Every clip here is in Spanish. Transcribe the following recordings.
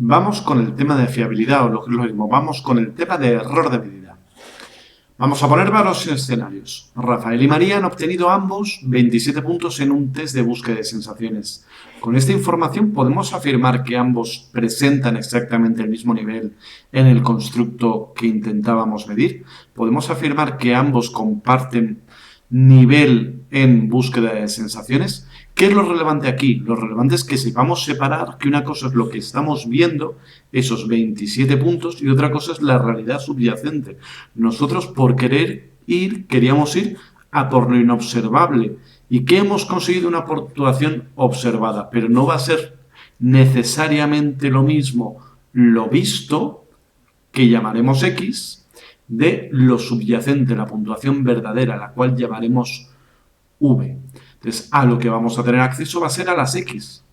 Vamos con el tema de fiabilidad o lo mismo, vamos con el tema de error de medida. Vamos a poner varios escenarios. Rafael y María han obtenido ambos 27 puntos en un test de búsqueda de sensaciones. Con esta información podemos afirmar que ambos presentan exactamente el mismo nivel en el constructo que intentábamos medir. Podemos afirmar que ambos comparten nivel en búsqueda de sensaciones. ¿Qué es lo relevante aquí? Lo relevante es que sepamos separar que una cosa es lo que estamos viendo, esos 27 puntos, y otra cosa es la realidad subyacente. Nosotros por queríamos ir a por lo inobservable. ¿Y qué hemos conseguido? Una puntuación observada, pero no va a ser necesariamente lo mismo lo visto, que llamaremos X, de lo subyacente, la puntuación verdadera, la cual llamaremos V. Entonces, a lo que vamos a tener acceso va a ser a las X.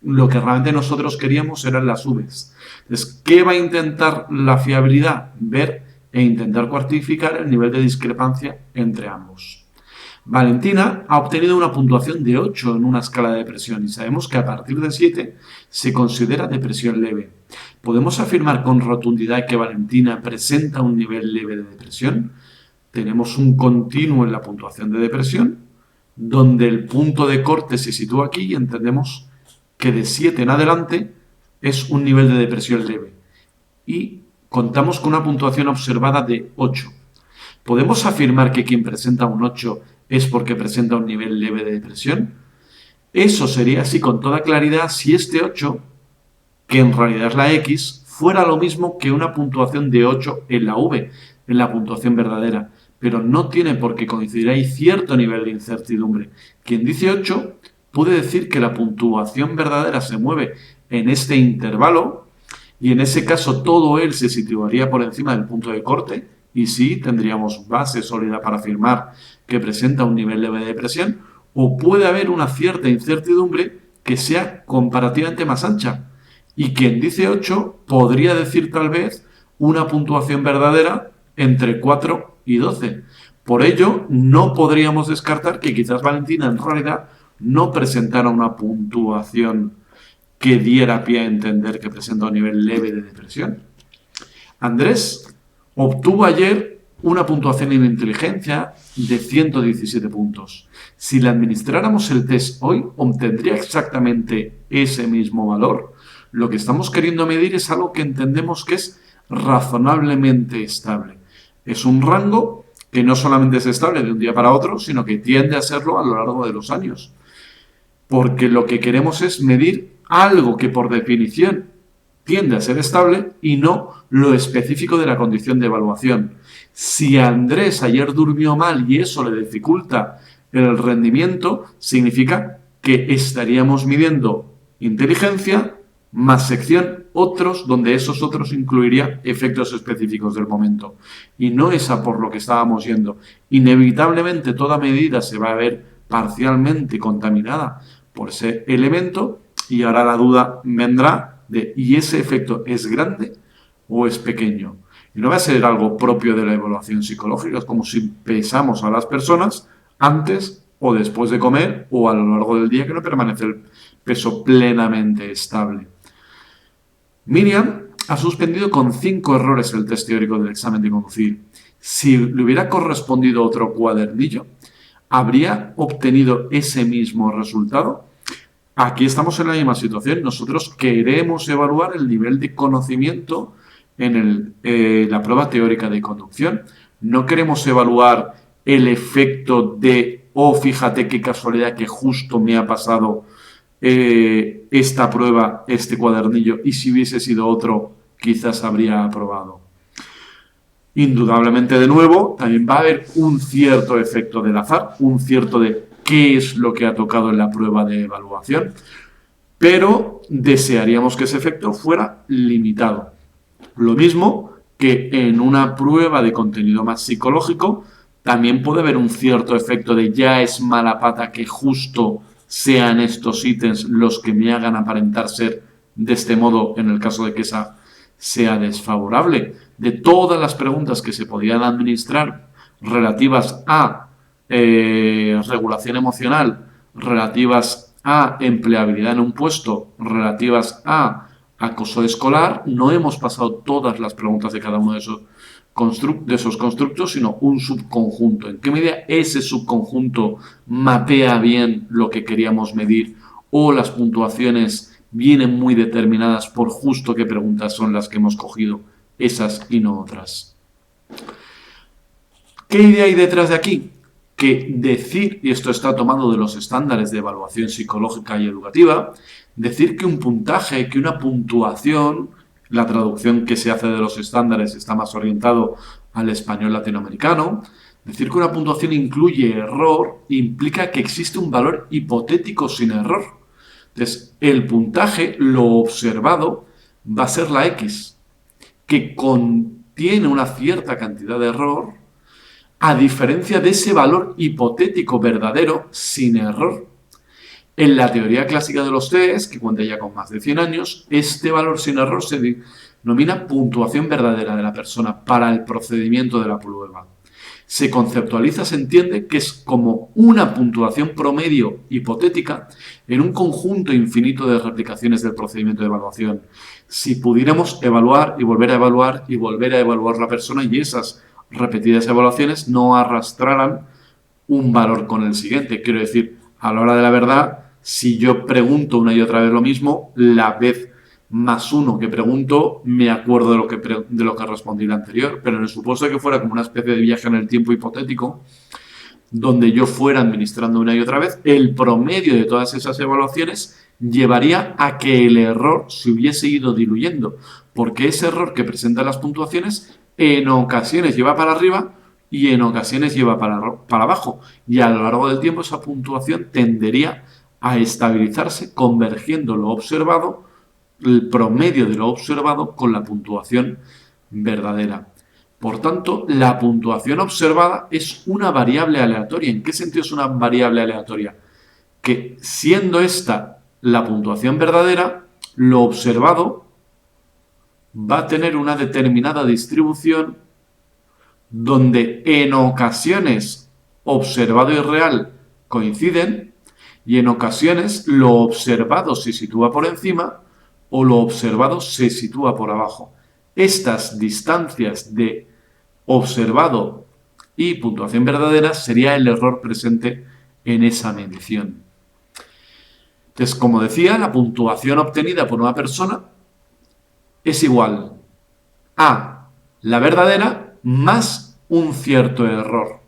Lo que realmente nosotros queríamos eran las Vs. Entonces, ¿qué va a intentar la fiabilidad? Ver e intentar cuantificar el nivel de discrepancia entre ambos. Valentina ha obtenido una puntuación de 8 en una escala de depresión y sabemos que a partir de 7 se considera depresión leve. ¿Podemos afirmar con rotundidad que Valentina presenta un nivel leve de depresión? Tenemos un continuo en la puntuación de depresión, donde el punto de corte se sitúa aquí y entendemos que de 7 en adelante es un nivel de depresión leve. Y contamos con una puntuación observada de 8. ¿Podemos afirmar que quien presenta un 8 es porque presenta un nivel leve de depresión? Eso sería así con toda claridad si este 8, que en realidad es la X, fuera lo mismo que una puntuación de 8 en la V, en la puntuación verdadera. Pero no tiene por qué coincidir. Hay cierto nivel de incertidumbre. Quien dice 8 puede decir que la puntuación verdadera se mueve en este intervalo y en ese caso todo él se situaría por encima del punto de corte y sí tendríamos base sólida para afirmar que presenta un nivel leve de depresión, o puede haber una cierta incertidumbre que sea comparativamente más ancha. Y quien dice 8 podría decir tal vez una puntuación verdadera entre 4 y 12. Por ello, no podríamos descartar que quizás Valentina en realidad no presentara una puntuación que diera pie a entender que presenta un nivel leve de depresión. Andrés obtuvo ayer una puntuación en inteligencia de 117 puntos. Si le administráramos el test hoy, obtendría exactamente ese mismo valor. Lo que estamos queriendo medir es algo que entendemos que es razonablemente estable. Es un rango que no solamente es estable de un día para otro, sino que tiende a serlo a lo largo de los años. Porque lo que queremos es medir algo que por definición tiende a ser estable y no lo específico de la condición de evaluación. Si Andrés ayer durmió mal y eso le dificulta el rendimiento, significa que estaríamos midiendo inteligencia más sección otros, donde esos otros incluiría efectos específicos del momento. Y no es a por lo que estábamos yendo. Inevitablemente toda medida se va a ver parcialmente contaminada por ese elemento y ahora la duda vendrá de ¿y ese efecto es grande o es pequeño? Y no va a ser algo propio de la evaluación psicológica, es como si pesamos a las personas antes o después de comer o a lo largo del día, que no permanece el peso plenamente estable. Miriam ha suspendido con 5 errores el test teórico del examen de conducir. Si le hubiera correspondido otro cuadernillo, ¿habría obtenido ese mismo resultado? Aquí estamos en la misma situación. Nosotros queremos evaluar el nivel de conocimiento en la prueba teórica de conducción. No queremos evaluar el efecto de, oh, fíjate qué casualidad que justo me ha pasado esta prueba, este cuadernillo, y si hubiese sido otro, quizás habría aprobado. Indudablemente, de nuevo, también va a haber un cierto efecto del azar, un cierto de qué es lo que ha tocado en la prueba de evaluación, pero desearíamos que ese efecto fuera limitado. Lo mismo que en una prueba de contenido más psicológico, también puede haber un cierto efecto de ya es mala pata que justo sean estos ítems los que me hagan aparentar ser de este modo en el caso de que esa sea desfavorable. De todas las preguntas que se podían administrar relativas a regulación emocional, relativas a empleabilidad en un puesto, relativas a acoso escolar, no hemos pasado todas las preguntas de cada uno de esos constructos, sino un subconjunto. ¿En qué medida ese subconjunto mapea bien lo que queríamos medir o las puntuaciones vienen muy determinadas por justo qué preguntas son las que hemos cogido, esas y no otras? ¿Qué idea hay detrás de aquí? Que decir, y esto está tomado de los estándares de evaluación psicológica y educativa, decir que un puntaje, que una puntuación, la traducción que se hace de los estándares está más orientado al español latinoamericano, decir que una puntuación incluye error implica que existe un valor hipotético sin error. Entonces, el puntaje, lo observado, va a ser la X, que contiene una cierta cantidad de error, a diferencia de ese valor hipotético verdadero sin error. En la teoría clásica de los test, que cuenta ya con más de 100 años, este valor sin error se denomina puntuación verdadera de la persona para el procedimiento de la prueba. Se conceptualiza, se entiende que es como una puntuación promedio hipotética en un conjunto infinito de replicaciones del procedimiento de evaluación. Si pudiéramos evaluar y volver a evaluar y volver a evaluar la persona y esas repetidas evaluaciones no arrastrarán un valor con el siguiente. Quiero decir, a la hora de la verdad, si yo pregunto una y otra vez lo mismo, la vez más uno que pregunto, me acuerdo de lo que respondí la anterior. Pero en el supuesto de que fuera como una especie de viaje en el tiempo hipotético, donde yo fuera administrando una y otra vez, el promedio de todas esas evaluaciones llevaría a que el error se hubiese ido diluyendo, porque ese error que presentan las puntuaciones en ocasiones lleva para arriba y en ocasiones lleva para abajo, y a lo largo del tiempo esa puntuación tendería a estabilizarse convergiendo lo observado, el promedio de lo observado, con la puntuación verdadera. Por tanto, la puntuación observada es una variable aleatoria. ¿En qué sentido es una variable aleatoria? Que siendo esta la puntuación verdadera, lo observado va a tener una determinada distribución donde en ocasiones observado y real coinciden y en ocasiones lo observado se sitúa por encima o lo observado se sitúa por abajo. Estas distancias de observado y puntuación verdadera sería el error presente en esa medición. Entonces, como decía, la puntuación obtenida por una persona es igual a la verdadera más un cierto error.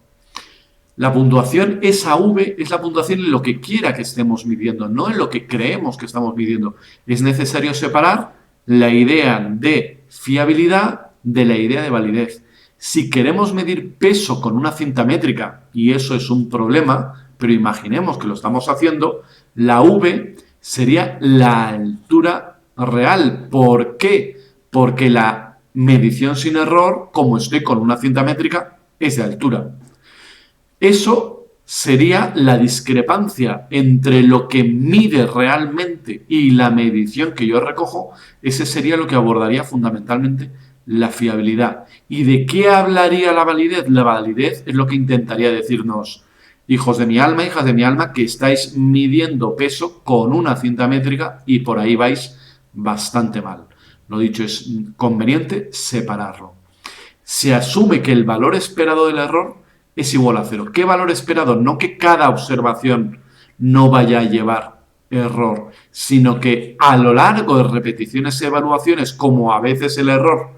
La puntuación, esa V, es la puntuación en lo que quiera que estemos midiendo, no en lo que creemos que estamos midiendo. Es necesario separar la idea de fiabilidad de la idea de validez. Si queremos medir peso con una cinta métrica, y eso es un problema, pero imaginemos que lo estamos haciendo, la V sería la altura real. ¿Por qué? Porque la medición sin error, como estoy con una cinta métrica, es de altura. Eso sería la discrepancia entre lo que mide realmente y la medición que yo recojo. Ese sería lo que abordaría fundamentalmente la fiabilidad. ¿Y de qué hablaría la validez? La validez es lo que intentaría decirnos: hijos de mi alma, hijas de mi alma, que estáis midiendo peso con una cinta métrica y por ahí vais bastante mal. Lo dicho, es conveniente separarlo. Se asume que el valor esperado del error es igual a 0. ¿Qué valor esperado? No que cada observación no vaya a llevar error, sino que a lo largo de repeticiones y evaluaciones, como a veces el error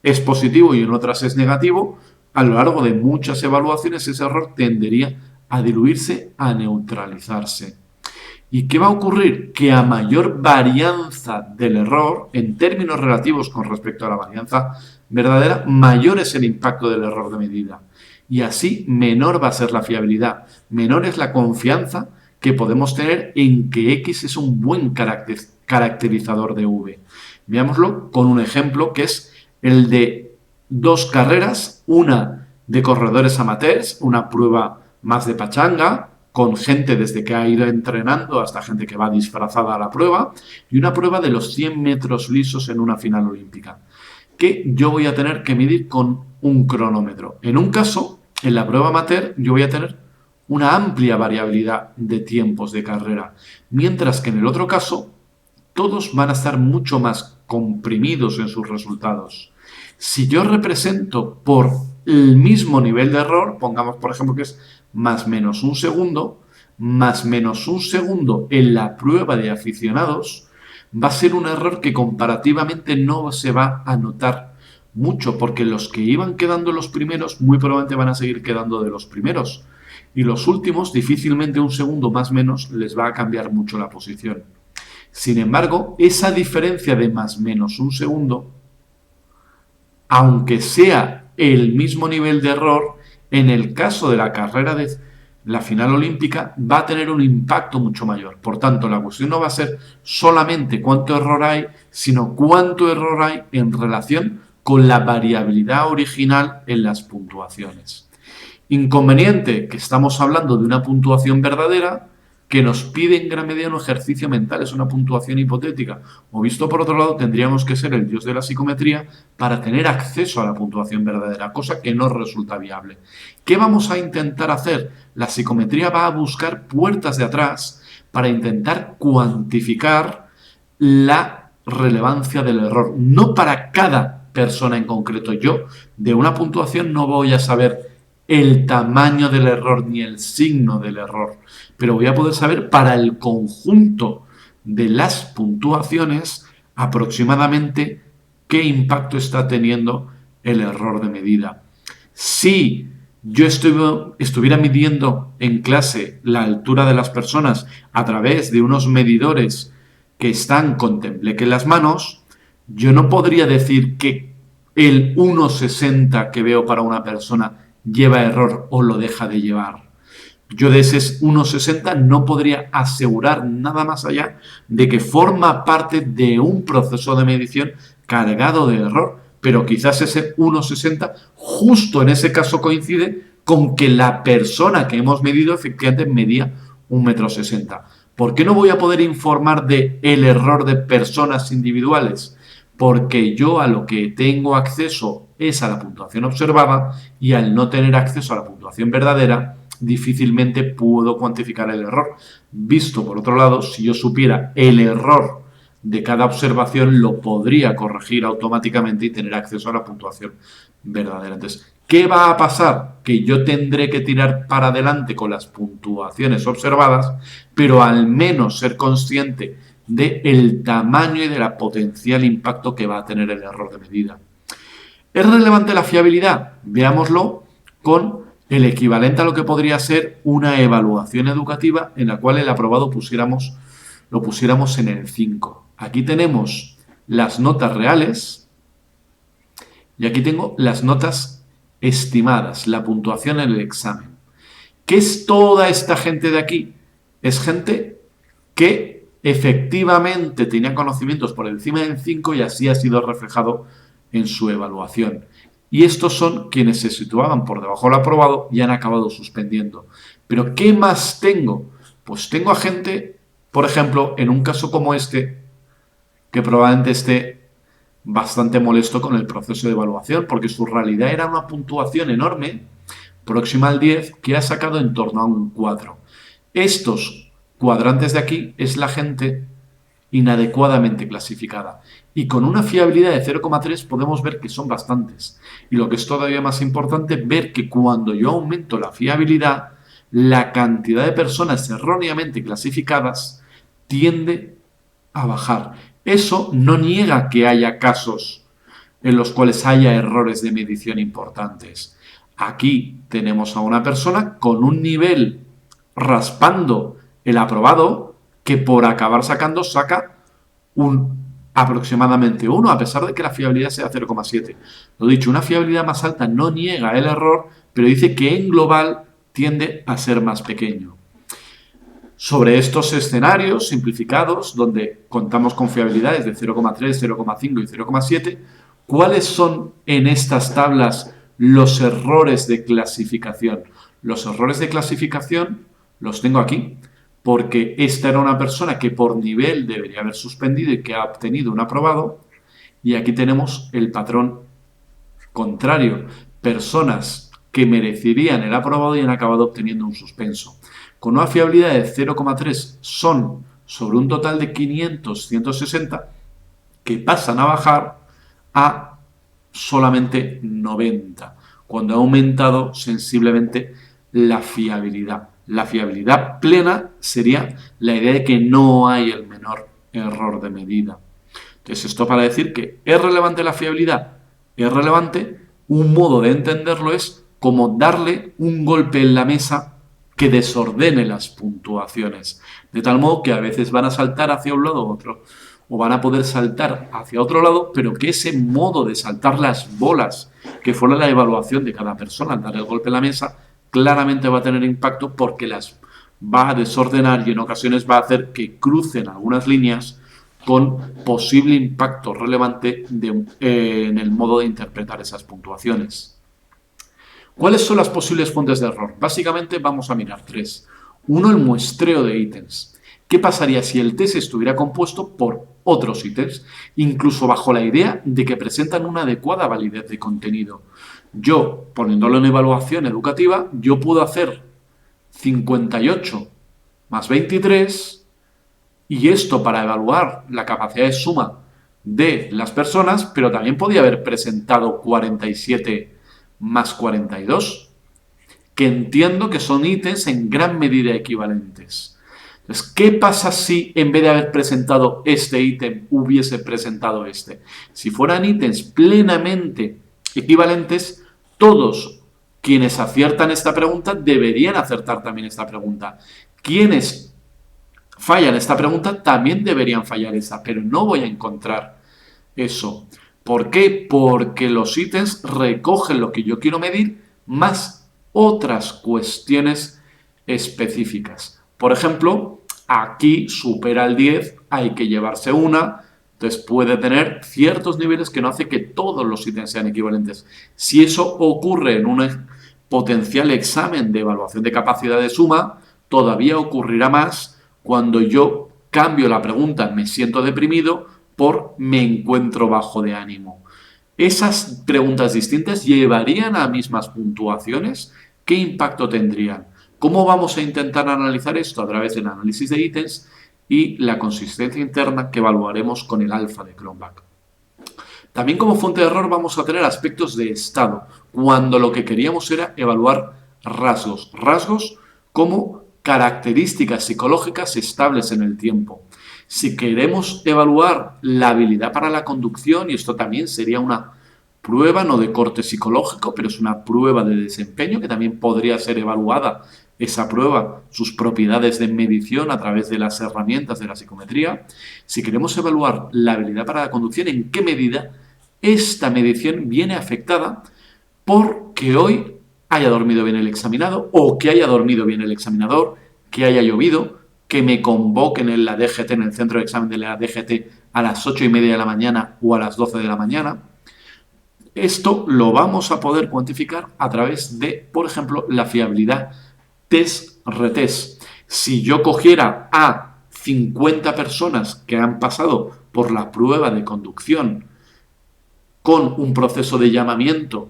es positivo y en otras es negativo, a lo largo de muchas evaluaciones ese error tendería a diluirse, a neutralizarse. ¿Y qué va a ocurrir? Que a mayor varianza del error, en términos relativos con respecto a la varianza verdadera, mayor es el impacto del error de medida. Y así menor va a ser la fiabilidad, menor es la confianza que podemos tener en que X es un buen caracterizador de V. Veámoslo con un ejemplo que es el de dos carreras, una de corredores amateurs, una prueba más de pachanga, con gente desde que ha ido entrenando hasta gente que va disfrazada a la prueba, y una prueba de los 100 metros lisos en una final olímpica, que yo voy a tener que medir con un cronómetro. En un caso, en la prueba amateur, yo voy a tener una amplia variabilidad de tiempos de carrera, mientras que en el otro caso, todos van a estar mucho más comprimidos en sus resultados. Si yo represento por el mismo nivel de error, pongamos por ejemplo que es más menos un segundo, más menos un segundo en la prueba de aficionados, va a ser un error que comparativamente no se va a notar mucho, porque los que iban quedando los primeros muy probablemente van a seguir quedando de los primeros. Y los últimos, difícilmente un segundo más o menos les va a cambiar mucho la posición. Sin embargo, esa diferencia de más menos un segundo, aunque sea el mismo nivel de error, en el caso de la carrera de la final olímpica va a tener un impacto mucho mayor. Por tanto, la cuestión no va a ser solamente cuánto error hay, sino cuánto error hay en relación con la variabilidad original en las puntuaciones. Inconveniente, que estamos hablando de una puntuación verdadera que nos pide en gran medida un ejercicio mental, es una puntuación hipotética. O visto por otro lado, tendríamos que ser el dios de la psicometría para tener acceso a la puntuación verdadera, cosa que no resulta viable. ¿Qué vamos a intentar hacer? La psicometría va a buscar puertas de atrás para intentar cuantificar la relevancia del error, no para cada persona en concreto. Yo de una puntuación no voy a saber el tamaño del error ni el signo del error, pero voy a poder saber para el conjunto de las puntuaciones aproximadamente qué impacto está teniendo el error de medida. Si yo estuviera midiendo en clase la altura de las personas a través de unos medidores que están con tembleque en las manos, yo no podría decir que el 1,60 que veo para una persona lleva error o lo deja de llevar. Yo de ese 1,60 no podría asegurar nada más allá de que forma parte de un proceso de medición cargado de error, pero quizás ese 1,60 justo en ese caso coincide con que la persona que hemos medido efectivamente medía 1,60 m. ¿Por qué no voy a poder informar de el error de personas individuales? Porque yo a lo que tengo acceso es a la puntuación observada y al no tener acceso a la puntuación verdadera, difícilmente puedo cuantificar el error. Visto por otro lado, si yo supiera el error de cada observación, lo podría corregir automáticamente y tener acceso a la puntuación verdadera. Entonces, ¿qué va a pasar? Que yo tendré que tirar para adelante con las puntuaciones observadas, pero al menos ser consciente del tamaño y de la potencial impacto que va a tener el error de medida. ¿Es relevante la fiabilidad? Veámoslo con el equivalente a lo que podría ser una evaluación educativa en la cual el aprobado lo pusiéramos en el 5. Aquí tenemos las notas reales y aquí tengo las notas estimadas, la puntuación en el examen. ¿Qué es toda esta gente de aquí? Es gente que efectivamente tenía conocimientos por encima del 5 y así ha sido reflejado en su evaluación. Y estos son quienes se situaban por debajo del aprobado y han acabado suspendiendo. ¿Pero qué más tengo? Pues tengo a gente, por ejemplo, en un caso como este, que probablemente esté bastante molesto con el proceso de evaluación, porque su realidad era una puntuación enorme, próxima al 10, que ha sacado en torno a un 4. Estos cuadrantes de aquí es la gente inadecuadamente clasificada. Y con una fiabilidad de 0,3 podemos ver que son bastantes. Y lo que es todavía más importante, ver que cuando yo aumento la fiabilidad, la cantidad de personas erróneamente clasificadas tiende a bajar. Eso no niega que haya casos en los cuales haya errores de medición importantes. Aquí tenemos a una persona con un nivel raspando el aprobado que por acabar sacando saca aproximadamente 1, a pesar de que la fiabilidad sea 0,7. Lo dicho, una fiabilidad más alta no niega el error, pero dice que en global tiende a ser más pequeño. Sobre estos escenarios simplificados, donde contamos con fiabilidades de 0,3, 0,5 y 0,7, ¿cuáles son en estas tablas los errores de clasificación? Los errores de clasificación los tengo aquí, porque esta era una persona que por nivel debería haber suspendido y que ha obtenido un aprobado, y aquí tenemos el patrón contrario, personas que merecerían el aprobado y han acabado obteniendo un suspenso. Con una fiabilidad de 0,3 son sobre un total de 500, 160, que pasan a bajar a solamente 90, cuando ha aumentado sensiblemente la fiabilidad. La fiabilidad plena sería la idea de que no hay el menor error de medida. Entonces, esto para decir que ¿es relevante la fiabilidad? Es relevante. Un modo de entenderlo es como darle un golpe en la mesa que desordene las puntuaciones, de tal modo que a veces van a saltar hacia un lado u otro, o van a poder saltar hacia otro lado, pero que ese modo de saltar las bolas, que fuera la evaluación de cada persona al dar el golpe en la mesa, claramente va a tener impacto porque las va a desordenar y en ocasiones va a hacer que crucen algunas líneas con posible impacto relevante en el modo de interpretar esas puntuaciones. ¿Cuáles son las posibles fuentes de error? Básicamente vamos a mirar tres. Uno, el muestreo de ítems. ¿Qué pasaría si el test estuviera compuesto por otros ítems, incluso bajo la idea de que presentan una adecuada validez de contenido? Yo, poniéndolo en evaluación educativa, yo puedo hacer 58 más 23, y esto para evaluar la capacidad de suma de las personas, pero también podía haber presentado 47 más 42, que entiendo que son ítems en gran medida equivalentes. Entonces, ¿qué pasa si en vez de haber presentado este ítem hubiese presentado este? Si fueran ítems plenamente equivalentes, todos quienes aciertan esta pregunta deberían acertar también esta pregunta. Quienes fallan esta pregunta también deberían fallar esa, pero no voy a encontrar eso. ¿Por qué? Porque los ítems recogen lo que yo quiero medir más otras cuestiones específicas. Por ejemplo, aquí supera el 10, hay que llevarse una, entonces puede tener ciertos niveles que no hace que todos los ítems sean equivalentes. Si eso ocurre en un potencial examen de evaluación de capacidad de suma, todavía ocurrirá más cuando yo cambio la pregunta, me siento deprimido, por me encuentro bajo de ánimo. Esas preguntas distintas llevarían a mismas puntuaciones. ¿Qué impacto tendrían? ¿Cómo vamos a intentar analizar esto? A través del análisis de ítems y la consistencia interna que evaluaremos con el alfa de Cronbach. También como fuente de error vamos a tener aspectos de estado, cuando lo que queríamos era evaluar rasgos. Rasgos como características psicológicas estables en el tiempo. Si queremos evaluar la habilidad para la conducción, y esto también sería una prueba no de corte psicológico, pero es una prueba de desempeño que también podría ser evaluada esa prueba, sus propiedades de medición a través de las herramientas de la psicometría. Si queremos evaluar la habilidad para la conducción, ¿en qué medida esta medición viene afectada por que hoy haya dormido bien el examinado o que haya dormido bien el examinador, que haya llovido, que me convoquen en la DGT, en el centro de examen de la DGT, a las 8:30 de la mañana o a las 12 de la mañana? Esto lo vamos a poder cuantificar a través de, por ejemplo, la fiabilidad test-retest. Si yo cogiera a 50 personas que han pasado por la prueba de conducción con un proceso de llamamiento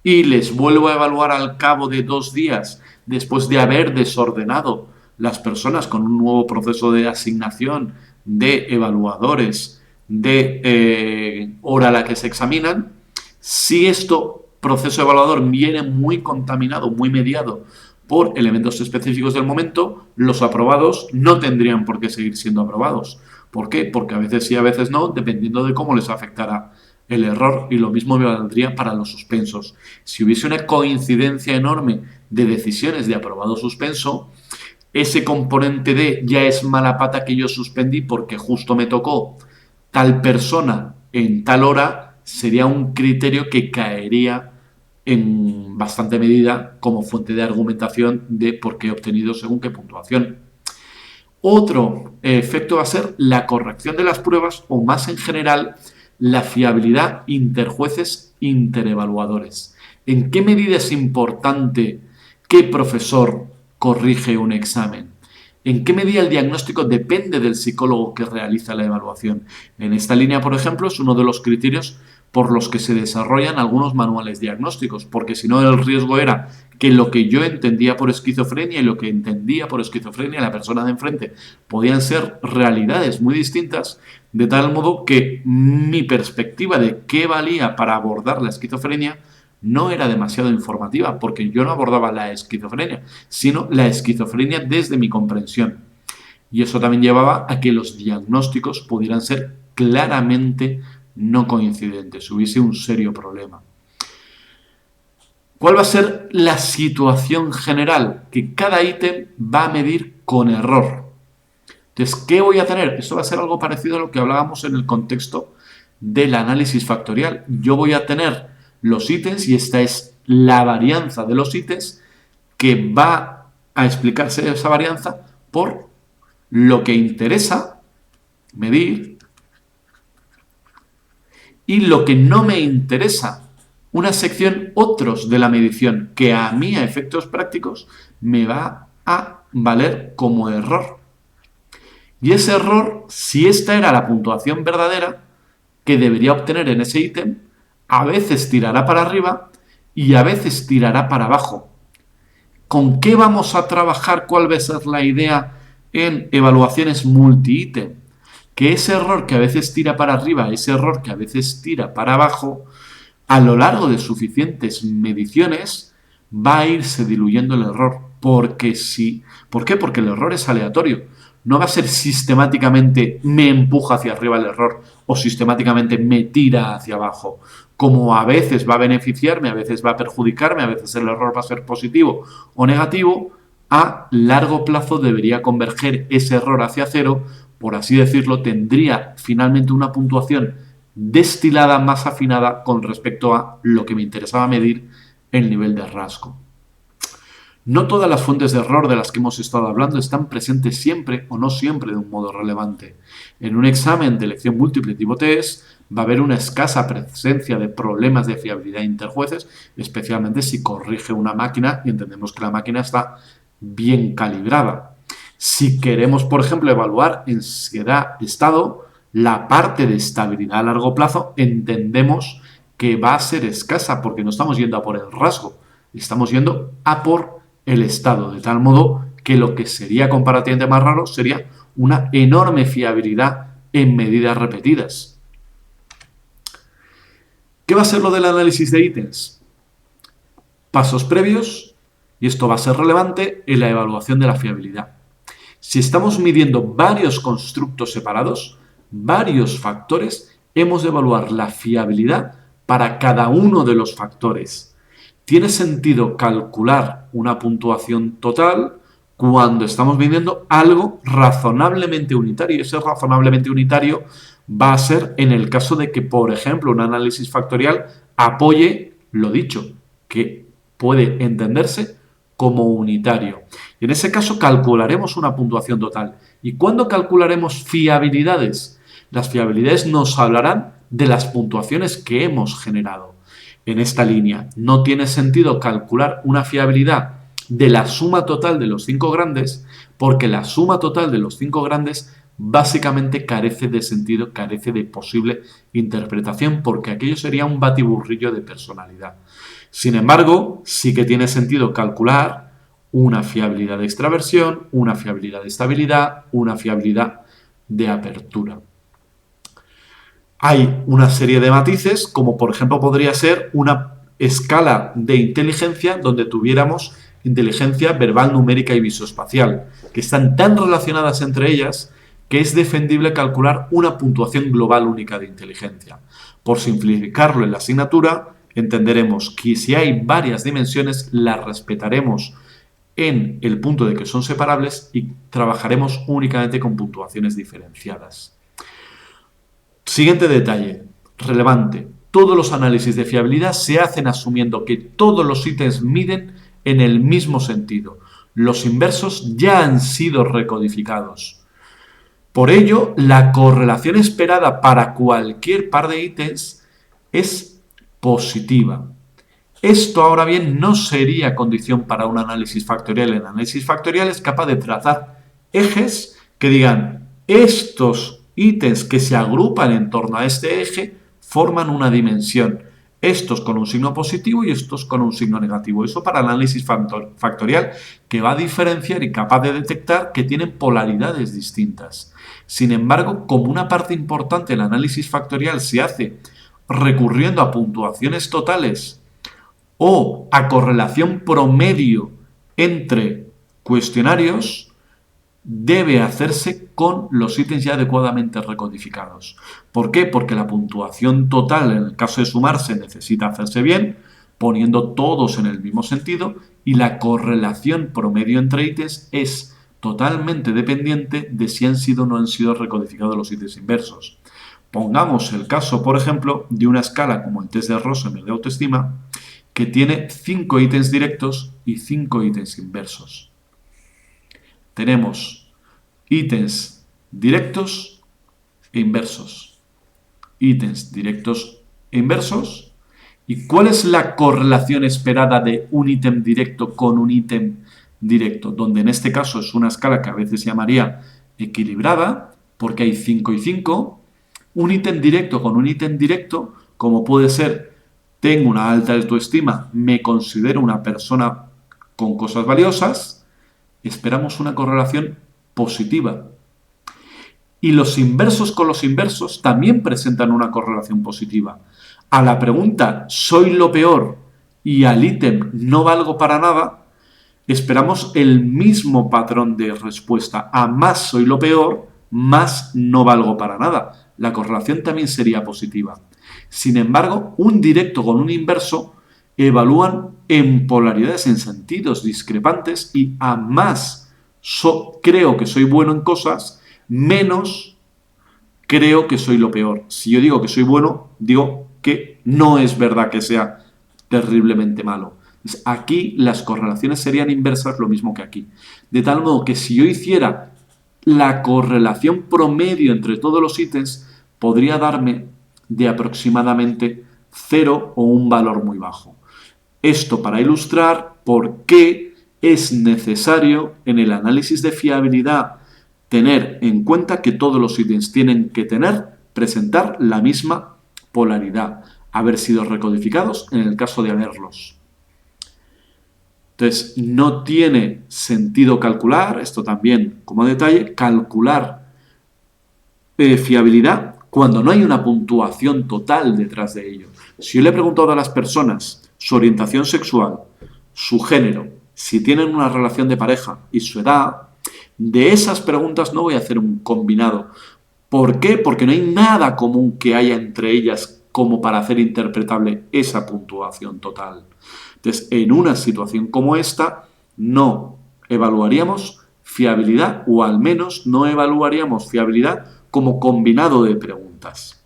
y les vuelvo a evaluar al cabo de 2 días, después de haber desordenado las personas con un nuevo proceso de asignación de evaluadores de hora a la que se examinan, si esto proceso evaluador viene muy contaminado, muy mediado por elementos específicos del momento, los aprobados no tendrían por qué seguir siendo aprobados. ¿Por qué? Porque a veces sí, a veces no, dependiendo de cómo les afectará el error, y lo mismo me valdría para los suspensos. Si hubiese una coincidencia enorme de decisiones de aprobado suspenso, ese componente de ya es mala pata que yo suspendí porque justo me tocó tal persona en tal hora, sería un criterio que caería en bastante medida como fuente de argumentación de por qué he obtenido según qué puntuación. Otro efecto va a ser la corrección de las pruebas o, más en general, la fiabilidad interjueces interevaluadores. ¿En qué medida es importante qué profesor corrige un examen? ¿En qué medida el diagnóstico depende del psicólogo que realiza la evaluación? En esta línea, por ejemplo, es uno de los criterios por los que se desarrollan algunos manuales diagnósticos, porque si no el riesgo era que lo que yo entendía por esquizofrenia y lo que entendía por esquizofrenia la persona de enfrente podían ser realidades muy distintas, de tal modo que mi perspectiva de qué valía para abordar la esquizofrenia no era demasiado informativa, porque yo no abordaba la esquizofrenia, sino la esquizofrenia desde mi comprensión. Y eso también llevaba a que los diagnósticos pudieran ser claramente no coincidentes, hubiese un serio problema. ¿Cuál va a ser la situación general? Que cada ítem va a medir con error. Entonces, ¿qué voy a tener? Esto va a ser algo parecido a lo que hablábamos en el contexto del análisis factorial. Yo voy a tener los ítems y esta es la varianza de los ítems que va a explicarse esa varianza por lo que interesa medir y lo que no me interesa, una sección otros de la medición que a mí a efectos prácticos me va a valer como error. Y ese error, si esta era la puntuación verdadera que debería obtener en ese ítem, a veces tirará para arriba y a veces tirará para abajo. ¿Con qué vamos a trabajar? ¿Cuál va a ser la idea en evaluaciones multi-ítem? Que ese error que a veces tira para arriba, ese error que a veces tira para abajo, a lo largo de suficientes mediciones va a irse diluyendo el error. Porque sí. ¿Por qué? Porque el error es aleatorio. No va a ser sistemáticamente me empuja hacia arriba el error o sistemáticamente me tira hacia abajo. Como a veces va a beneficiarme, a veces va a perjudicarme, a veces el error va a ser positivo o negativo, a largo plazo debería converger ese error hacia cero, por así decirlo, tendría finalmente una puntuación destilada más afinada con respecto a lo que me interesaba medir, el nivel de rasgo. No todas las fuentes de error de las que hemos estado hablando están presentes siempre o no siempre de un modo relevante. En un examen de elección múltiple tipo test va a haber una escasa presencia de problemas de fiabilidad interjueces, especialmente si corrige una máquina y entendemos que la máquina está bien calibrada. Si queremos, por ejemplo, evaluar en estado, la parte de estabilidad a largo plazo entendemos que va a ser escasa porque no estamos yendo a por el rasgo, estamos yendo a por el estado, de tal modo que lo que sería comparativamente más raro sería una enorme fiabilidad en medidas repetidas. ¿Qué va a ser lo del análisis de ítems? Pasos previos, y esto va a ser relevante en la evaluación de la fiabilidad. Si estamos midiendo varios constructos separados, varios factores, hemos de evaluar la fiabilidad para cada uno de los factores. Tiene sentido calcular una puntuación total cuando estamos midiendo algo razonablemente unitario. Ese razonablemente unitario va a ser en el caso de que, por ejemplo, un análisis factorial apoye lo dicho, que puede entenderse como unitario. Y en ese caso calcularemos una puntuación total. ¿Y cuándo calcularemos fiabilidades? Las fiabilidades nos hablarán de las puntuaciones que hemos generado. En esta línea no tiene sentido calcular una fiabilidad de la suma total de los 5 grandes porque la suma total de los 5 grandes básicamente carece de sentido, carece de posible interpretación porque aquello sería un batiburrillo de personalidad. Sin embargo, sí que tiene sentido calcular una fiabilidad de extraversión, una fiabilidad de estabilidad, una fiabilidad de apertura. Hay una serie de matices, como por ejemplo podría ser una escala de inteligencia donde tuviéramos inteligencia verbal, numérica y visoespacial, que están tan relacionadas entre ellas que es defendible calcular una puntuación global única de inteligencia. Por simplificarlo en la asignatura, entenderemos que si hay varias dimensiones, las respetaremos en el punto de que son separables y trabajaremos únicamente con puntuaciones diferenciadas. Siguiente detalle, relevante. Todos los análisis de fiabilidad se hacen asumiendo que todos los ítems miden en el mismo sentido. Los inversos ya han sido recodificados. Por ello, la correlación esperada para cualquier par de ítems es positiva. Esto, ahora bien, no sería condición para un análisis factorial. El análisis factorial es capaz de trazar ejes que digan estos ítems que se agrupan en torno a este eje forman una dimensión. Estos con un signo positivo y estos con un signo negativo. Eso para análisis factorial, que va a diferenciar y capaz de detectar que tienen polaridades distintas. Sin embargo, como una parte importante del análisis factorial se hace recurriendo a puntuaciones totales o a correlación promedio entre cuestionarios, debe hacerse con los ítems ya adecuadamente recodificados. ¿Por qué? Porque la puntuación total, en el caso de sumarse, necesita hacerse bien, poniendo todos en el mismo sentido, y la correlación promedio entre ítems es totalmente dependiente de si han sido o no han sido recodificados los ítems inversos. Pongamos el caso, por ejemplo, de una escala como el test de Rosenberg de autoestima, que tiene 5 ítems directos y 5 ítems inversos. Tenemos ítems directos e inversos. Ítems directos e inversos. ¿Y cuál es la correlación esperada de un ítem directo con un ítem directo? Donde en este caso es una escala que a veces se llamaría equilibrada, porque hay 5 y 5. Un ítem directo con un ítem directo, como puede ser, tengo una alta autoestima, me considero una persona con cosas valiosas, esperamos una correlación positiva. Y los inversos con los inversos también presentan una correlación positiva. A la pregunta ¿soy lo peor? Y al ítem ¿no valgo para nada? Esperamos el mismo patrón de respuesta. A más soy lo peor, más no valgo para nada. La correlación también sería positiva. Sin embargo, un directo con un inverso evalúan en polaridades, en sentidos discrepantes, y a más creo que soy bueno en cosas, menos creo que soy lo peor. Si yo digo que soy bueno, digo que no es verdad que sea terriblemente malo. Entonces, aquí las correlaciones serían inversas, lo mismo que aquí. De tal modo que si yo hiciera la correlación promedio entre todos los ítems, podría darme de aproximadamente 0 o un valor muy bajo. Esto para ilustrar por qué es necesario en el análisis de fiabilidad tener en cuenta que todos los ítems tienen que presentar la misma polaridad, haber sido recodificados en el caso de haberlos. Entonces, no tiene sentido calcular, esto también como detalle, calcular fiabilidad cuando no hay una puntuación total detrás de ello. Si yo le he preguntado a las personas su orientación sexual, su género, si tienen una relación de pareja y su edad, de esas preguntas no voy a hacer un combinado. ¿Por qué? Porque no hay nada común que haya entre ellas como para hacer interpretable esa puntuación total. Entonces, en una situación como esta, no evaluaríamos fiabilidad, o al menos no evaluaríamos fiabilidad como combinado de preguntas.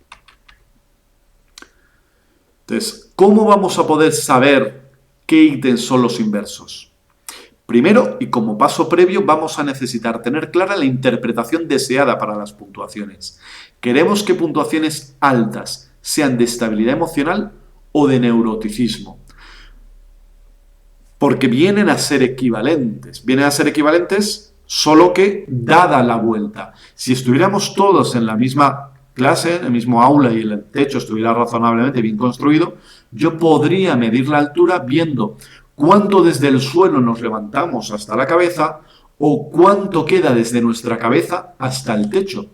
Entonces, ¿cómo vamos a poder saber qué ítems son los inversos? Primero, y como paso previo, vamos a necesitar tener clara la interpretación deseada para las puntuaciones. ¿Queremos que puntuaciones altas sean de estabilidad emocional o de neuroticismo? Porque vienen a ser equivalentes. Vienen a ser equivalentes solo que dada la vuelta. Si estuviéramos todos en la misma clase, en el mismo aula y el techo estuviera razonablemente bien construido, yo podría medir la altura viendo cuánto desde el suelo nos levantamos hasta la cabeza o cuánto queda desde nuestra cabeza hasta el techo.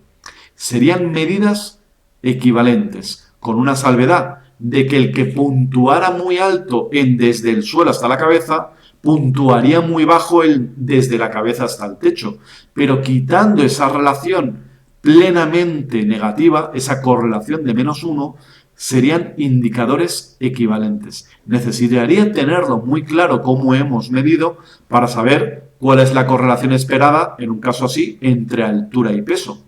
Serían medidas equivalentes, con una salvedad de que el que puntuara muy alto en desde el suelo hasta la cabeza, puntuaría muy bajo el desde la cabeza hasta el techo. Pero quitando esa relación plenamente negativa, esa correlación de -1, serían indicadores equivalentes. Necesitaría tenerlo muy claro cómo hemos medido para saber cuál es la correlación esperada, en un caso así, entre altura y peso.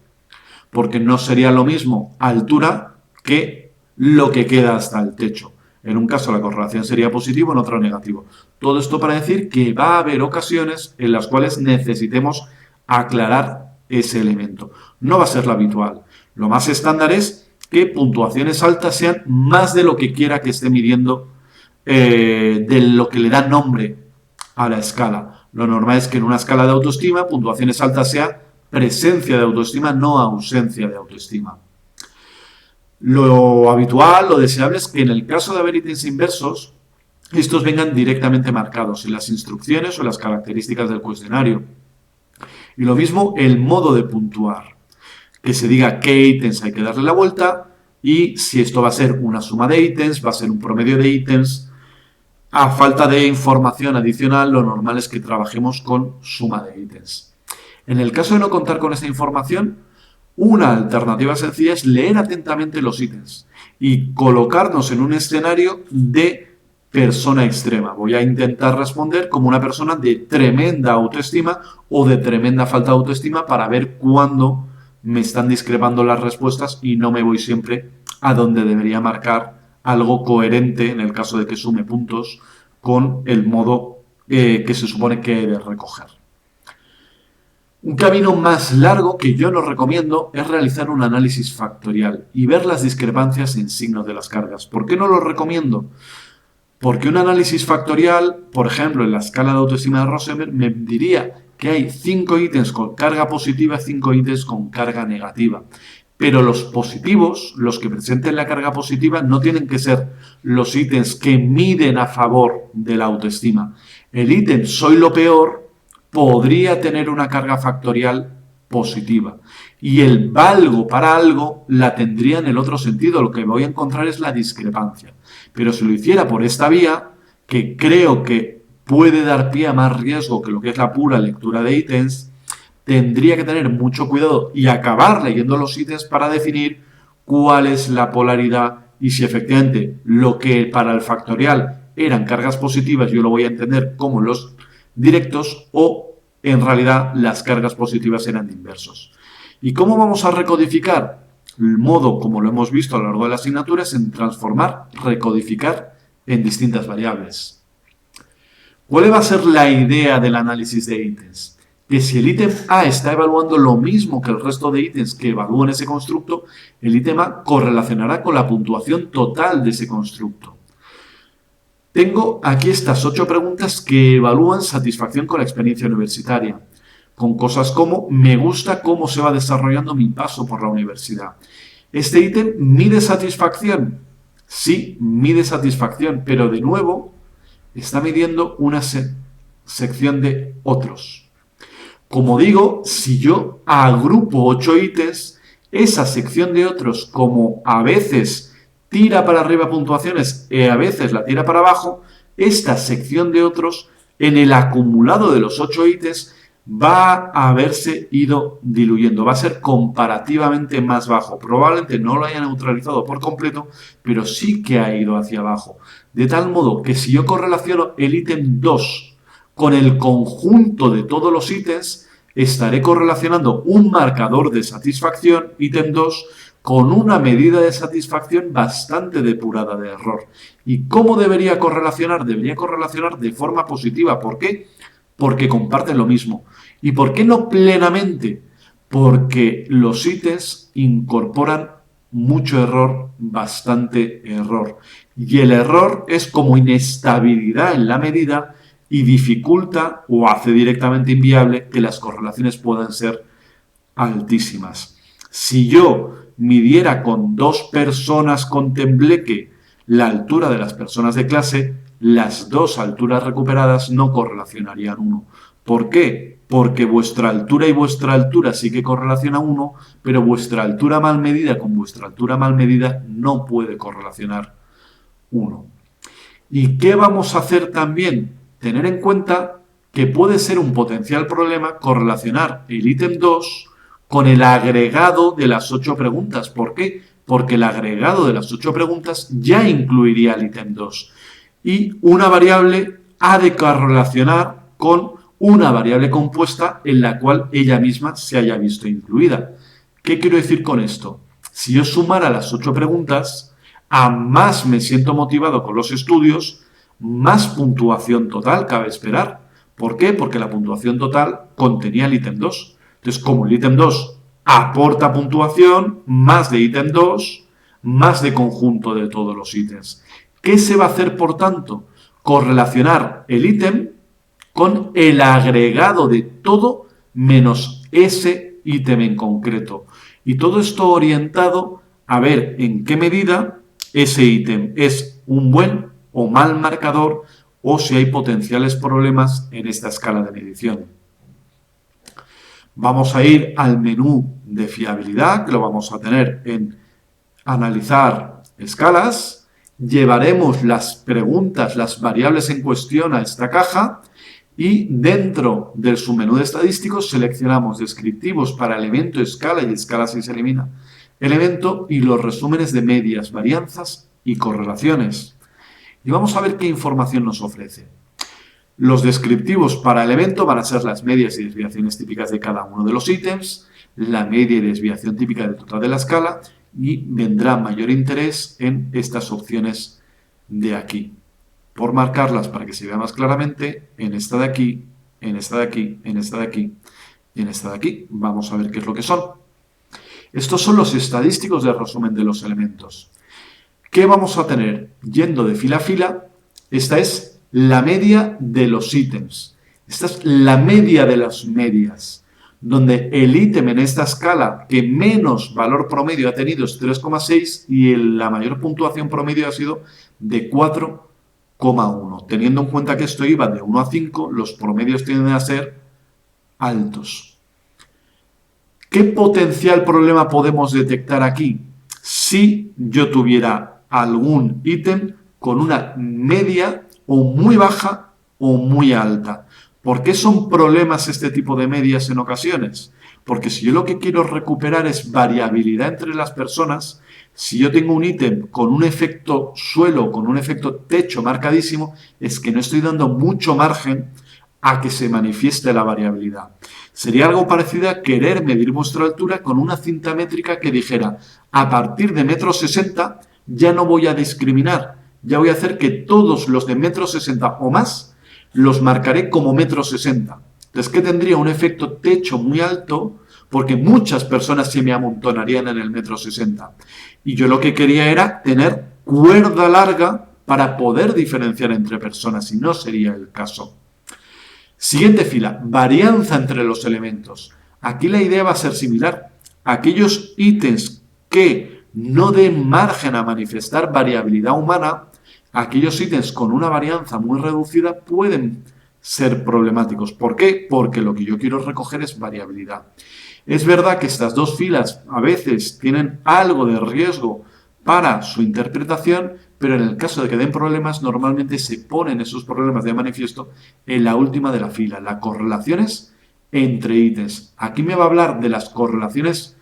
Porque no sería lo mismo altura que lo que queda hasta el techo. En un caso la correlación sería positivo, en otro negativo. Todo esto para decir que va a haber ocasiones en las cuales necesitemos aclarar ese elemento. No va a ser lo habitual. Lo más estándar es que puntuaciones altas sean más de lo que quiera que esté midiendo, de lo que le da nombre a la escala. Lo normal es que en una escala de autoestima, puntuaciones altas sea presencia de autoestima, no ausencia de autoestima. Lo habitual, lo deseable es que en el caso de haber ítems inversos, estos vengan directamente marcados en las instrucciones o en las características del cuestionario. Y lo mismo el modo de puntuar, que se diga qué ítems hay que darle la vuelta y si esto va a ser una suma de ítems, va a ser un promedio de ítems. A falta de información adicional, lo normal es que trabajemos con suma de ítems. En el caso de no contar con esta información, una alternativa sencilla es leer atentamente los ítems y colocarnos en un escenario de persona extrema. Voy a intentar responder como una persona de tremenda autoestima o de tremenda falta de autoestima para ver cuándo me están discrepando las respuestas y no me voy siempre a donde debería marcar algo coherente en el caso de que sume puntos con el modo que se supone que he de recoger. Un camino más largo que yo no recomiendo es realizar un análisis factorial y ver las discrepancias en signos de las cargas. ¿Por qué no lo recomiendo? Porque un análisis factorial, por ejemplo, en la escala de autoestima de Rosenberg, me diría que hay 5 ítems con carga positiva y 5 ítems con carga negativa. Pero los positivos, los que presenten la carga positiva, no tienen que ser los ítems que miden a favor de la autoestima. El ítem soy lo peor podría tener una carga factorial positiva. Y el valgo para algo la tendría en el otro sentido. Lo que voy a encontrar es la discrepancia. Pero si lo hiciera por esta vía, que creo que puede dar pie a más riesgo que lo que es la pura lectura de ítems, tendría que tener mucho cuidado y acabar leyendo los ítems para definir cuál es la polaridad y si efectivamente lo que para el factorial eran cargas positivas, yo lo voy a entender como los directos o en realidad las cargas positivas eran de inversos. ¿Y cómo vamos a recodificar? El modo, como lo hemos visto a lo largo de la asignatura, es en transformar, recodificar en distintas variables. ¿Cuál va a ser la idea del análisis de ítems? Que si el ítem A está evaluando lo mismo que el resto de ítems que evalúan ese constructo, el ítem A correlacionará con la puntuación total de ese constructo. Tengo aquí estas 8 preguntas que evalúan satisfacción con la experiencia universitaria, con cosas como me gusta cómo se va desarrollando mi paso por la universidad. ¿Este ítem mide satisfacción? Sí, mide satisfacción, pero de nuevo está midiendo una sección de otros. Como digo, si yo agrupo 8 ítems, esa sección de otros, como a veces tira para arriba puntuaciones y a veces la tira para abajo, esta sección de otros, en el acumulado de los 8 ítems, va a haberse ido diluyendo, va a ser comparativamente más bajo. Probablemente no lo haya neutralizado por completo, pero sí que ha ido hacia abajo. De tal modo que si yo correlaciono el ítem 2 con el conjunto de todos los ítems, estaré correlacionando un marcador de satisfacción, ítem 2, con una medida de satisfacción bastante depurada de error. ¿Y cómo debería correlacionar? Debería correlacionar de forma positiva. ¿Por qué? Porque comparten lo mismo. ¿Y por qué no plenamente? Porque los ítems incorporan mucho error, bastante error. Y el error es como inestabilidad en la medida y dificulta o hace directamente inviable que las correlaciones puedan ser altísimas. Si yo midiera con 2 personas con tembleque la altura de las personas de clase, las 2 alturas recuperadas no correlacionarían 1. ¿Por qué? Porque vuestra altura y vuestra altura sí que correlaciona 1, pero vuestra altura mal medida con vuestra altura mal medida no puede correlacionar 1. ¿Y qué vamos a hacer también? Tener en cuenta que puede ser un potencial problema correlacionar el ítem 2 con el agregado de las 8 preguntas. ¿Por qué? Porque el agregado de las 8 preguntas ya incluiría el ítem 2. Y una variable ha de correlacionar con una variable compuesta en la cual ella misma se haya visto incluida. ¿Qué quiero decir con esto? Si yo sumara las 8 preguntas, a más me siento motivado con los estudios, más puntuación total cabe esperar. ¿Por qué? Porque la puntuación total contenía el ítem 2. Entonces, como el ítem 2 aporta puntuación, más de ítem 2, más de conjunto de todos los ítems. ¿Qué se va a hacer, por tanto? Correlacionar el ítem con el agregado de todo menos ese ítem en concreto. Y todo esto orientado a ver en qué medida ese ítem es un buen o mal marcador o si hay potenciales problemas en esta escala de medición. Vamos a ir al menú de fiabilidad, que lo vamos a tener en analizar escalas. Llevaremos las preguntas, las variables en cuestión a esta caja y dentro del submenú de estadísticos seleccionamos descriptivos para elemento, escala y escala si se elimina elemento y los resúmenes de medias, varianzas y correlaciones. Y vamos a ver qué información nos ofrece. Los descriptivos para el evento van a ser las medias y desviaciones típicas de cada uno de los ítems, la media y desviación típica del total de la escala y vendrá mayor interés en estas opciones de aquí. Por marcarlas para que se vea más claramente, en esta de aquí, en esta de aquí, en esta de aquí y en esta de aquí. Vamos a ver qué es lo que son. Estos son los estadísticos de resumen de los elementos. ¿Qué vamos a tener? Yendo de fila a fila, esta es la media de los ítems. Esta es la media de las medias, donde el ítem en esta escala que menos valor promedio ha tenido es 3,6 y la mayor puntuación promedio ha sido de 4,1. Teniendo en cuenta que esto iba de 1 a 5, los promedios tienden a ser altos. ¿Qué potencial problema podemos detectar aquí? Si yo tuviera algún ítem con una media o muy baja o muy alta. ¿Por qué son problemas este tipo de medias en ocasiones? Porque si yo lo que quiero recuperar es variabilidad entre las personas, si yo tengo un ítem con un efecto suelo, con un efecto techo marcadísimo, es que no estoy dando mucho margen a que se manifieste la variabilidad. Sería algo parecido a querer medir vuestra altura con una cinta métrica que dijera, a partir de 1,60 m ya no voy a discriminar, ya voy a hacer que todos los de 1,60 m o más los marcaré como 1,60 m. Entonces, ¿qué tendría? Un efecto techo muy alto, porque muchas personas se me amontonarían en el 1,60 m. Y yo lo que quería era tener cuerda larga para poder diferenciar entre personas, y no sería el caso. Siguiente fila, varianza entre los elementos. Aquí la idea va a ser similar. Aquellos ítems que no den margen a manifestar variabilidad humana, aquellos ítems con una varianza muy reducida pueden ser problemáticos. ¿Por qué? Porque lo que yo quiero recoger es variabilidad. Es verdad que estas dos filas a veces tienen algo de riesgo para su interpretación, pero en el caso de que den problemas, normalmente se ponen esos problemas de manifiesto en la última de la fila, las correlaciones entre ítems. Aquí me va a hablar de las correlaciones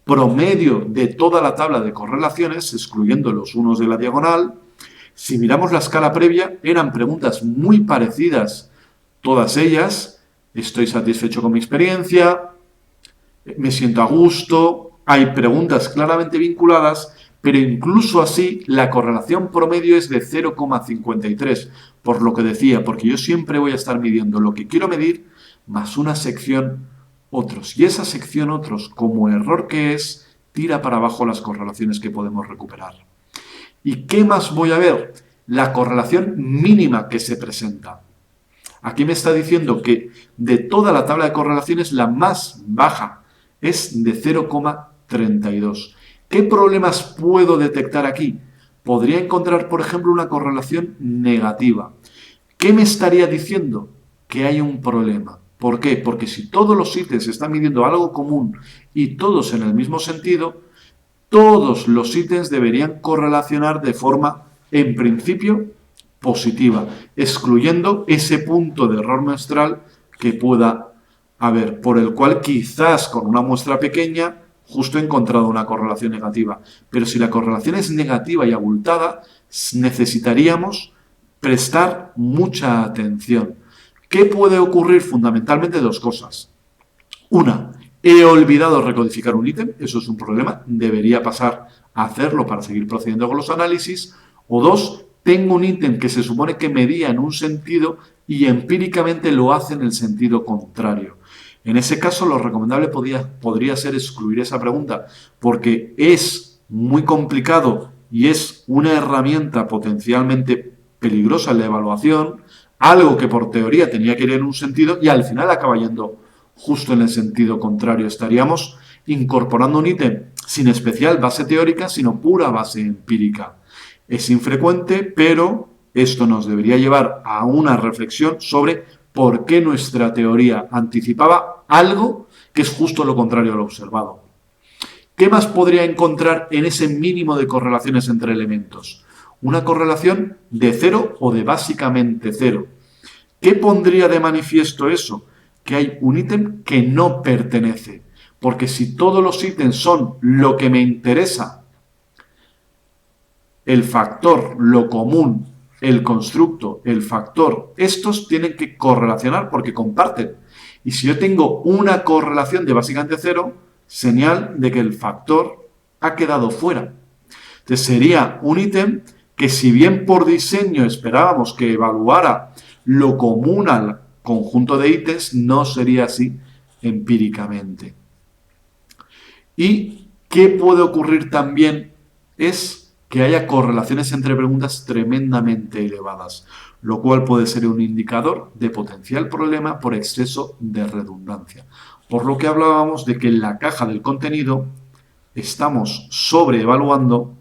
promedio de toda la tabla de correlaciones, excluyendo los unos de la diagonal. Si miramos la escala previa, eran preguntas muy parecidas, todas ellas. Estoy satisfecho con mi experiencia, me siento a gusto. Hay preguntas claramente vinculadas, pero incluso así la correlación promedio es de 0,53, por lo que decía, porque yo siempre voy a estar midiendo lo que quiero medir más una sección otros. Y esa sección otros, como error que es, tira para abajo las correlaciones que podemos recuperar. ¿Y qué más voy a ver? La correlación mínima que se presenta. Aquí me está diciendo que de toda la tabla de correlaciones la más baja es de 0,32. ¿Qué problemas puedo detectar aquí? Podría encontrar, por ejemplo, una correlación negativa. ¿Qué me estaría diciendo? Que hay un problema. ¿Por qué? Porque si todos los ítems están midiendo algo común y todos en el mismo sentido, todos los ítems deberían correlacionar de forma, en principio, positiva, excluyendo ese punto de error muestral que pueda haber, por el cual quizás con una muestra pequeña justo he encontrado una correlación negativa. Pero si la correlación es negativa y abultada, necesitaríamos prestar mucha atención. ¿Qué puede ocurrir? Fundamentalmente dos cosas. Una, he olvidado recodificar un ítem, eso es un problema, debería pasar a hacerlo para seguir procediendo con los análisis. O dos, tengo un ítem que se supone que medía en un sentido y empíricamente lo hace en el sentido contrario. En ese caso, lo recomendable podría ser excluir esa pregunta, porque es muy complicado y es una herramienta potencialmente peligrosa en la evaluación. algo que por teoría tenía que ir en un sentido y al final acaba yendo justo en el sentido contrario. Estaríamos incorporando un ítem sin especial base teórica, sino pura base empírica. Es infrecuente, pero esto nos debería llevar a una reflexión sobre por qué nuestra teoría anticipaba algo que es justo lo contrario a lo observado. ¿Qué más podría encontrar en ese mínimo de correlaciones entre elementos? Una correlación de cero o de básicamente cero. ¿Qué pondría de manifiesto eso? Que hay un ítem que no pertenece. Porque si todos los ítems son lo que me interesa, el factor, lo común, el constructo, el factor, estos tienen que correlacionar porque comparten. Y si yo tengo una correlación de básicamente cero, señal de que el factor ha quedado fuera. Entonces sería un ítem que, si bien por diseño esperábamos que evaluara lo común al conjunto de ítems, no sería así empíricamente. Y qué puede ocurrir también es que haya correlaciones entre preguntas tremendamente elevadas, lo cual puede ser un indicador de potencial problema por exceso de redundancia. Por lo que hablábamos de que en la caja del contenido estamos sobreevaluando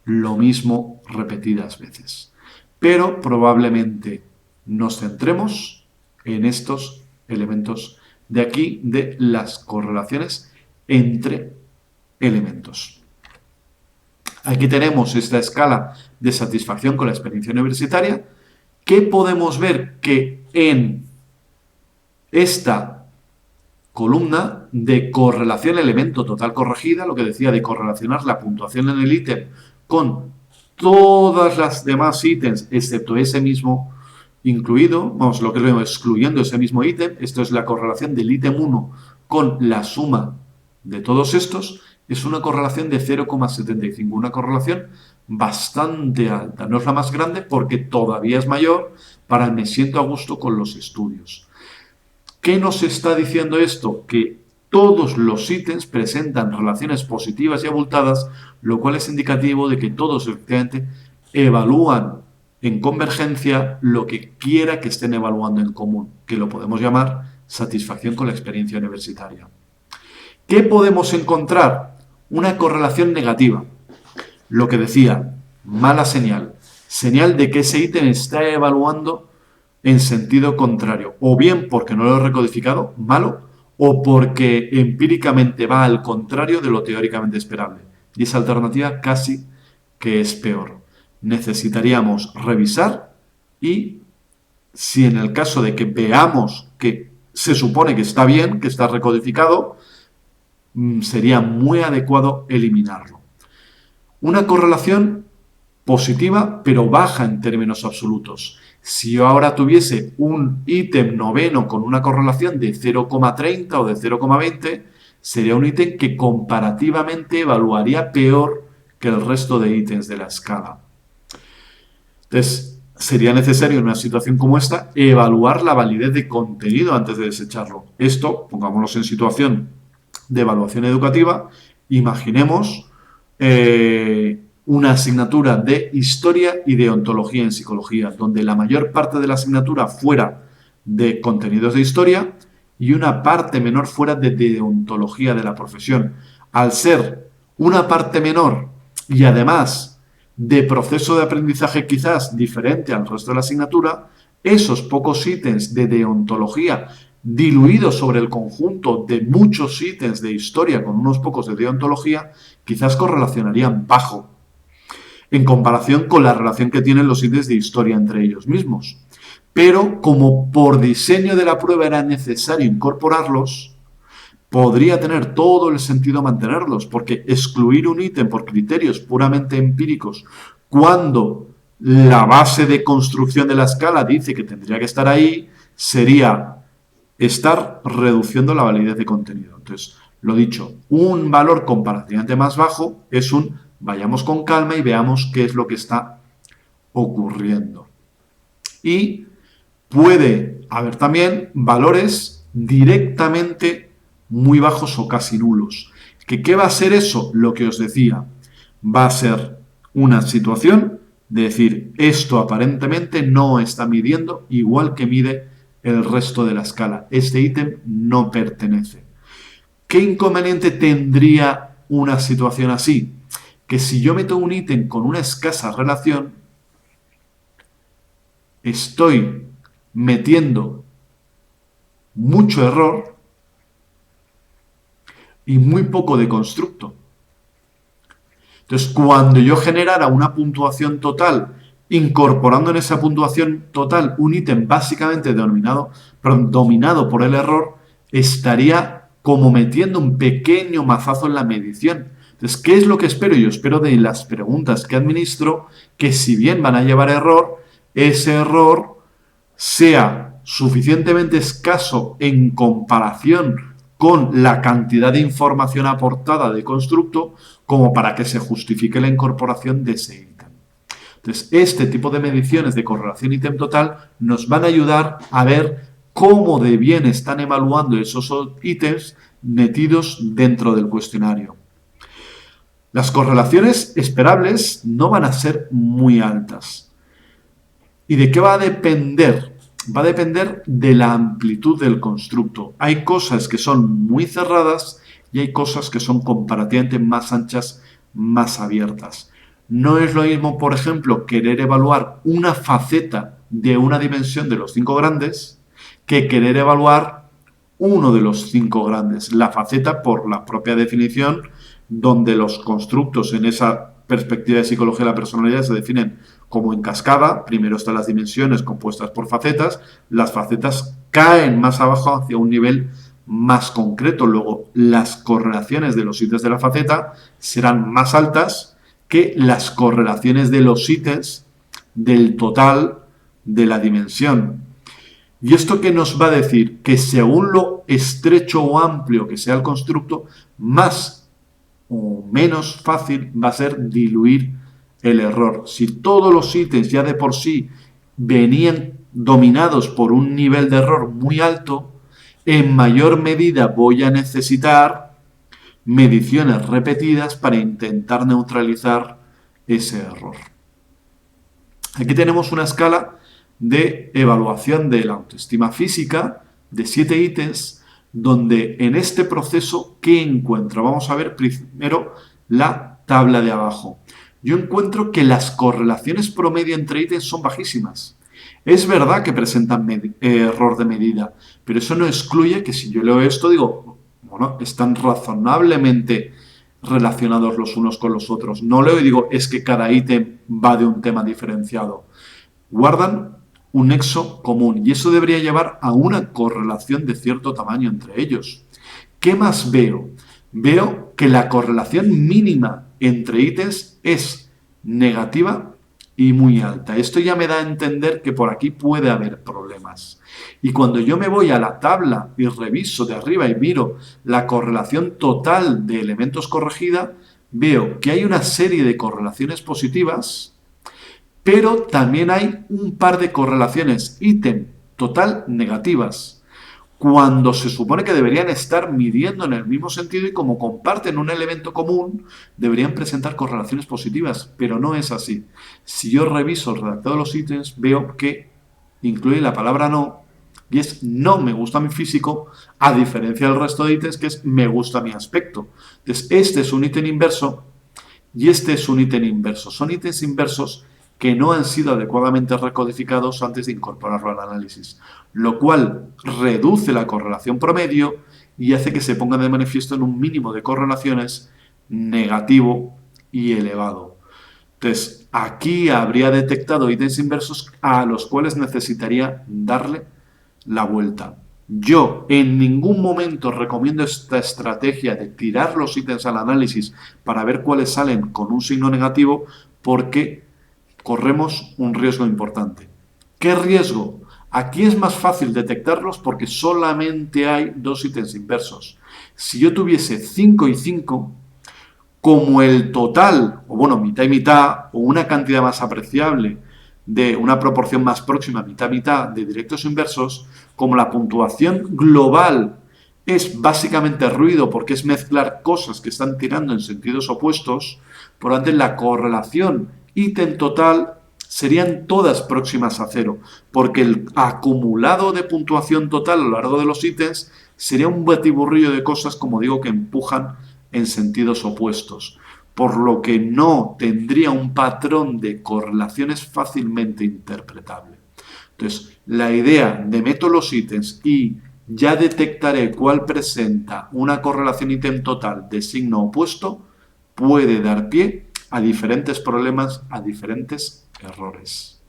lo mismo repetidas veces. Pero probablemente nos centremos en estos elementos de aquí, de las correlaciones entre elementos. Aquí tenemos esta escala de satisfacción con la experiencia universitaria, que podemos ver que en esta columna de correlación elemento total corregida, lo que decía de correlacionar la puntuación en el ítem con todas las demás ítems, excepto ese mismo incluido, vamos, lo que es excluyendo ese mismo ítem, esto es la correlación del ítem 1 con la suma de todos estos, es una correlación de 0,75, una correlación bastante alta. No es la más grande porque todavía es mayor para el me siento a gusto con los estudios. ¿Qué nos está diciendo esto? Que todos los ítems presentan relaciones positivas y abultadas, lo cual es indicativo de que todos efectivamente evalúan en convergencia lo que quiera que estén evaluando en común, que lo podemos llamar satisfacción con la experiencia universitaria. ¿Qué podemos encontrar? Una correlación negativa. Lo que decía, mala señal. Señal de que ese ítem está evaluando en sentido contrario. O bien porque no lo he recodificado, malo, o porque empíricamente va al contrario de lo teóricamente esperable. Y esa alternativa casi que es peor. Necesitaríamos revisar y, si en el caso de que veamos que se supone que está bien, que está recodificado, sería muy adecuado eliminarlo. Una correlación positiva, pero baja en términos absolutos. Si yo ahora tuviese un ítem noveno con una correlación de 0,30 o de 0,20, sería un ítem que comparativamente evaluaría peor que el resto de ítems de la escala. Entonces, sería necesario en una situación como esta evaluar la validez de contenido antes de desecharlo. Esto, pongámonos en situación de evaluación educativa, imaginemos una asignatura de historia y de ontología en psicología, donde la mayor parte de la asignatura fuera de contenidos de historia y una parte menor fuera de deontología de la profesión. Al ser una parte menor y además de proceso de aprendizaje quizás diferente al resto de la asignatura, esos pocos ítems de deontología diluidos sobre el conjunto de muchos ítems de historia con unos pocos de deontología, quizás correlacionarían bajo en comparación con la relación que tienen los ítems de historia entre ellos mismos. Pero como por diseño de la prueba era necesario incorporarlos, podría tener todo el sentido mantenerlos, porque excluir un ítem por criterios puramente empíricos, cuando la base de construcción de la escala dice que tendría que estar ahí, sería estar reduciendo la validez de contenido. Entonces, lo dicho, un valor comparativamente más bajo es un vayamos con calma y veamos qué es lo que está ocurriendo. Y puede haber también valores directamente muy bajos o casi nulos. ¿Qué va a ser eso? Lo que os decía. Va a ser una situación de decir, esto aparentemente no está midiendo igual que mide el resto de la escala. Este ítem no pertenece. ¿Qué inconveniente tendría una situación así? Que si yo meto un ítem con una escasa relación, estoy metiendo mucho error y muy poco de constructo. Entonces, cuando yo generara una puntuación total, incorporando en esa puntuación total un ítem básicamente dominado por el error, estaría como metiendo un pequeño mazazo en la medición. Entonces, ¿qué es lo que espero? Yo espero de las preguntas que administro que, si bien van a llevar error, ese error sea suficientemente escaso en comparación con la cantidad de información aportada de constructo como para que se justifique la incorporación de ese ítem. Entonces, este tipo de mediciones de correlación ítem total nos van a ayudar a ver cómo de bien están evaluando esos ítems metidos dentro del cuestionario. Las correlaciones esperables no van a ser muy altas. ¿Y de qué va a depender? Va a depender de la amplitud del constructo. Hay cosas que son muy cerradas y hay cosas que son comparativamente más anchas, más abiertas. No es lo mismo, por ejemplo, querer evaluar una faceta de una dimensión de los 5 grandes que querer evaluar uno de los 5 grandes. La faceta, por la propia definición, donde los constructos en esa perspectiva de psicología de la personalidad se definen como en cascada. Primero están las dimensiones compuestas por facetas. Las facetas caen más abajo hacia un nivel más concreto. Luego, las correlaciones de los ítems de la faceta serán más altas que las correlaciones de los ítems del total de la dimensión. ¿Y esto qué nos va a decir? Que según lo estrecho o amplio que sea el constructo, más o menos fácil va a ser diluir el error. Si todos los ítems ya de por sí venían dominados por un nivel de error muy alto, en mayor medida voy a necesitar mediciones repetidas para intentar neutralizar ese error. Aquí tenemos una escala de evaluación de la autoestima física de 7 ítems, donde en este proceso, ¿qué encuentro? Vamos a ver primero la tabla de abajo. Yo encuentro que las correlaciones promedio entre ítems son bajísimas. Es verdad que presentan error de medida, pero eso no excluye que si yo leo esto digo, bueno, están razonablemente relacionados los unos con los otros. No leo y digo, es que cada ítem va de un tema diferenciado. Guardan un nexo común y eso debería llevar a una correlación de cierto tamaño entre ellos. ¿Qué más veo? Veo que la correlación mínima entre ítems es negativa y muy alta. Esto ya me da a entender que por aquí puede haber problemas. Y cuando yo me voy a la tabla y reviso de arriba y miro la correlación total de elementos corregida, veo que hay una serie de correlaciones positivas, pero también hay un par de correlaciones ítem total negativas, cuando se supone que deberían estar midiendo en el mismo sentido y como comparten un elemento común, deberían presentar correlaciones positivas, pero no es así. Si yo reviso el redactado de los ítems, veo que incluye la palabra no, y es no me gusta mi físico, a diferencia del resto de ítems que es me gusta mi aspecto. Entonces, este es un ítem inverso y este es un ítem inverso. Son ítems inversos que no han sido adecuadamente recodificados antes de incorporarlo al análisis, lo cual reduce la correlación promedio y hace que se ponga de manifiesto en un mínimo de correlaciones negativo y elevado. Entonces, aquí habría detectado ítems inversos a los cuales necesitaría darle la vuelta. Yo en ningún momento recomiendo esta estrategia de tirar los ítems al análisis para ver cuáles salen con un signo negativo, porque corremos un riesgo importante. ¿Qué riesgo? Aquí es más fácil detectarlos porque solamente hay 2 ítems inversos. Si yo tuviese 5 y 5, como el total, o bueno, mitad y mitad, o una cantidad más apreciable de una proporción más próxima, mitad-mitad, de directos inversos, como la puntuación global es básicamente ruido porque es mezclar cosas que están tirando en sentidos opuestos, por lo tanto la correlación ítem total serían todas próximas a cero, porque el acumulado de puntuación total a lo largo de los ítems sería un batiburrillo de cosas, como digo, que empujan en sentidos opuestos, por lo que no tendría un patrón de correlaciones fácilmente interpretable. Entonces, la idea de meto los ítems y ya detectaré cuál presenta una correlación ítem total de signo opuesto puede dar pie a diferentes problemas, a diferentes errores.